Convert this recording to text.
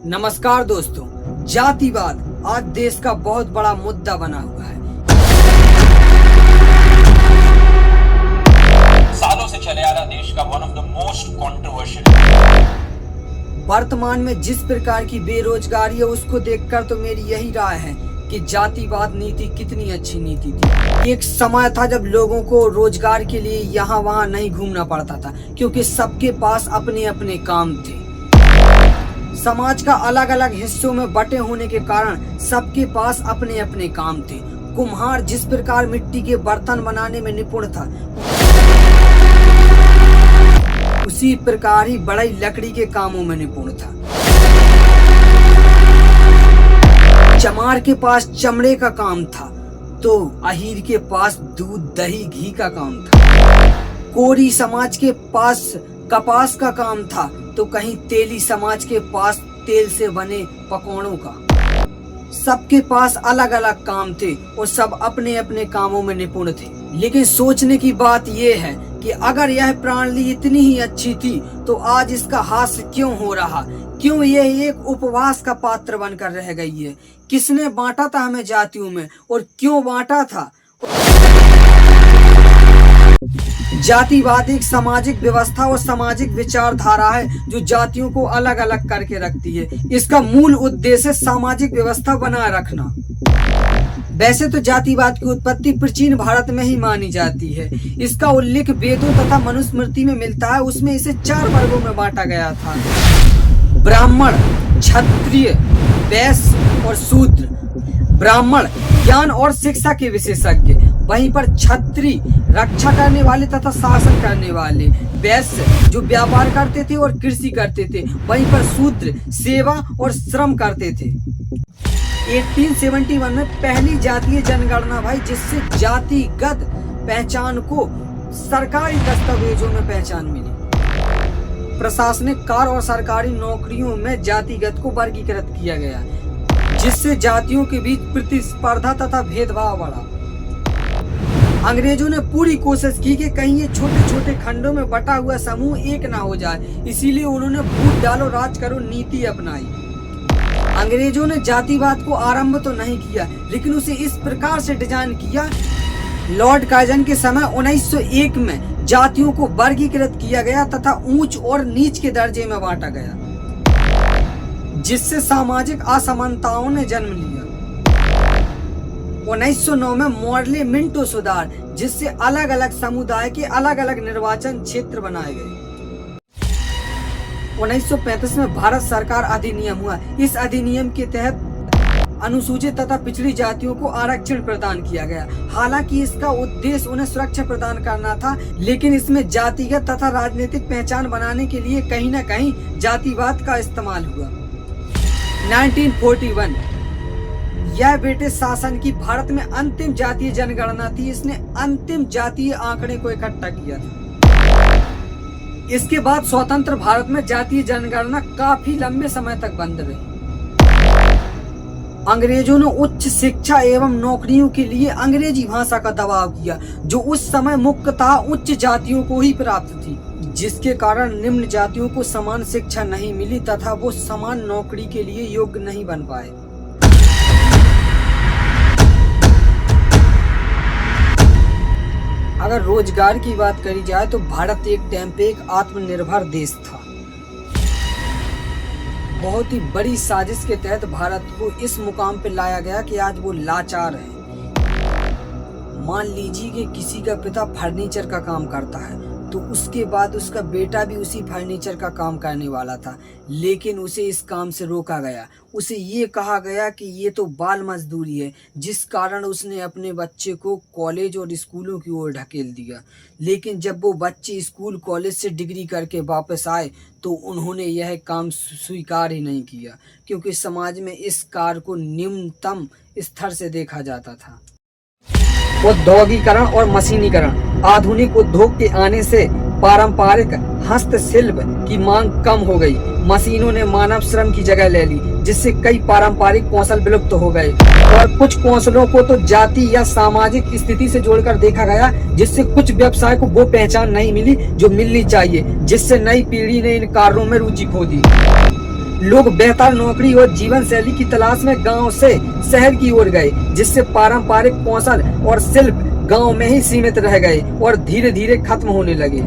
नमस्कार दोस्तों, जातिवाद आज देश का बहुत बड़ा मुद्दा बना हुआ है। सालों से चले आ रहा देश का one of the most controversial. वर्तमान में जिस प्रकार की बेरोजगारी है उसको देखकर तो मेरी यही राय है कि जातिवाद नीति कितनी अच्छी नीति थी। एक समय था जब लोगों को रोजगार के लिए यहाँ वहाँ नहीं घूमना पड़ता था, क्योंकि सबके पास अपने अपने काम थे। समाज का अलग अलग हिस्सों में बटे होने के कारण सबके पास अपने अपने काम थे। कुम्हार जिस प्रकार मिट्टी के बर्तन बनाने में निपुण था, उसी प्रकार ही बढ़ई लकड़ी के कामों में निपुण था। चमार के पास चमड़े का काम था तो अहीर के पास दूध दही घी का काम था। कोरी समाज के पास कपास का काम था तो कहीं तेली समाज के पास तेल से बने पकौड़ों का। सबके पास अलग अलग काम थे और सब अपने अपने कामों में निपुण थे। लेकिन सोचने की बात यह है कि अगर यह प्रणाली इतनी ही अच्छी थी तो आज इसका हास्य क्यों हो रहा, क्यों यह एक उपवास का पात्र बनकर रह गई है। किसने बांटा था हमें जातियों में और क्यों बांटा था। जातिवाद एक सामाजिक व्यवस्था और सामाजिक विचारधारा है जो जातियों को अलग अलग करके रखती है। इसका मूल उद्देश्य सामाजिक व्यवस्था बनाए रखना। वैसे तो जातिवाद की उत्पत्ति प्राचीन भारत में ही मानी जाती है। इसका उल्लेख वेदों तथा मनुस्मृति में मिलता है। उसमें इसे 4 वर्गों में बांटा गया था: ब्राह्मण, क्षत्रिय, वैश्य और शूद्र। ब्राह्मण ज्ञान और शिक्षा के विशेषज्ञ, वहीं पर क्षत्रिय रक्षा करने वाले तथा शासन करने वाले, वैश्य जो व्यापार करते थे और कृषि करते थे, वहीं पर शूद्र सेवा और श्रम करते थे। 1871 में पहली जातीय जनगणना भाई, जिससे जातिगत पहचान को सरकारी दस्तावेजों में पहचान मिली। प्रशासनिक कार्य और सरकारी नौकरियों में जातिगत को वर्गीकृत किया गया, जिससे जातियों के बीच प्रतिस्पर्धा तथा भेदभाव बढ़ा। अंग्रेजों ने पूरी कोशिश की कि कहीं ये छोटे छोटे खंडों में बटा हुआ समूह एक ना हो जाए, इसीलिए उन्होंने फूट डालो राज करो नीति अपनाई। अंग्रेजों ने जातिवाद को आरंभ तो नहीं किया, लेकिन उसे इस प्रकार से डिजाइन किया। लॉर्ड काइजन के समय 1901 में जातियों को वर्गीकृत किया गया तथा ऊंच और नीच के दर्जे में बांटा गया, जिससे सामाजिक असमानताओं ने जन्म लिया। 1909 में मॉडले मिंटो सुधार, जिससे अलग अलग समुदाय के अलग अलग निर्वाचन क्षेत्र बनाए गए। 1935 में भारत सरकार अधिनियम हुआ। इस अधिनियम के तहत अनुसूचित तथा पिछड़ी जातियों को आरक्षण प्रदान किया गया। हालांकि इसका उद्देश्य उन्हें सुरक्षा प्रदान करना था, लेकिन इसमें जातिगत तथा राजनीतिक पहचान बनाने के लिए कहीं न कहीं जातिवाद का इस्तेमाल हुआ। 1941 यह ब्रिटिश शासन की भारत में अंतिम जातीय जनगणना थी। इसने अंतिम जातीय आंकड़े को इकट्ठा किया था। इसके बाद स्वतंत्र भारत में जातीय जनगणना काफी लंबे समय तक बंद रही। अंग्रेजों ने उच्च शिक्षा एवं नौकरियों के लिए अंग्रेजी भाषा का दबाव किया, जो उस समय मुख्यतः उच्च जातियों को ही प्राप्त थी, जिसके कारण निम्न जातियों को समान शिक्षा नहीं मिली तथा वो समान नौकरी के लिए योग्य नहीं बन पाए। अगर रोजगार की बात करी जाए तो भारत एक टाइम पे एक आत्मनिर्भर देश था। बहुत ही बड़ी साजिश के तहत भारत को इस मुकाम पे लाया गया कि आज वो लाचार है। मान लीजिए कि किसी का पिता फर्नीचर का काम करता है तो उसके बाद उसका बेटा भी उसी फर्नीचर का काम करने वाला था, लेकिन उसे इस काम से रोका गया। उसे ये कहा गया कि ये तो बाल मजदूरी है, जिस कारण उसने अपने बच्चे को कॉलेज और स्कूलों की ओर ढकेल दिया। लेकिन जब वो बच्चे स्कूल कॉलेज से डिग्री करके वापस आए तो उन्होंने यह काम स्वीकार ही नहीं किया, क्योंकि समाज में इस कार्य को निम्नतम स्तर से देखा जाता था। औद्योगिकरण और मशीनीकरण। आधुनिक उद्योग के आने से पारंपरिक हस्तशिल्प की मांग कम हो गई। मशीनों ने मानव श्रम की जगह ले ली, जिससे कई पारंपरिक कौशल विलुप्त हो गए और कुछ कौशलों को तो जाति या सामाजिक स्थिति से जोड़कर देखा गया, जिससे कुछ व्यवसाय को वो पहचान नहीं मिली जो मिलनी चाहिए, जिससे नई पीढ़ी ने इन कार्यों में रुचि खो दी। लोग बेहतर नौकरी और जीवन शैली की तलाश में गांव से शहर की ओर गए, जिससे पारंपरिक कौशल और शिल्प गांव में ही सीमित रह गए और धीरे धीरे खत्म होने लगे।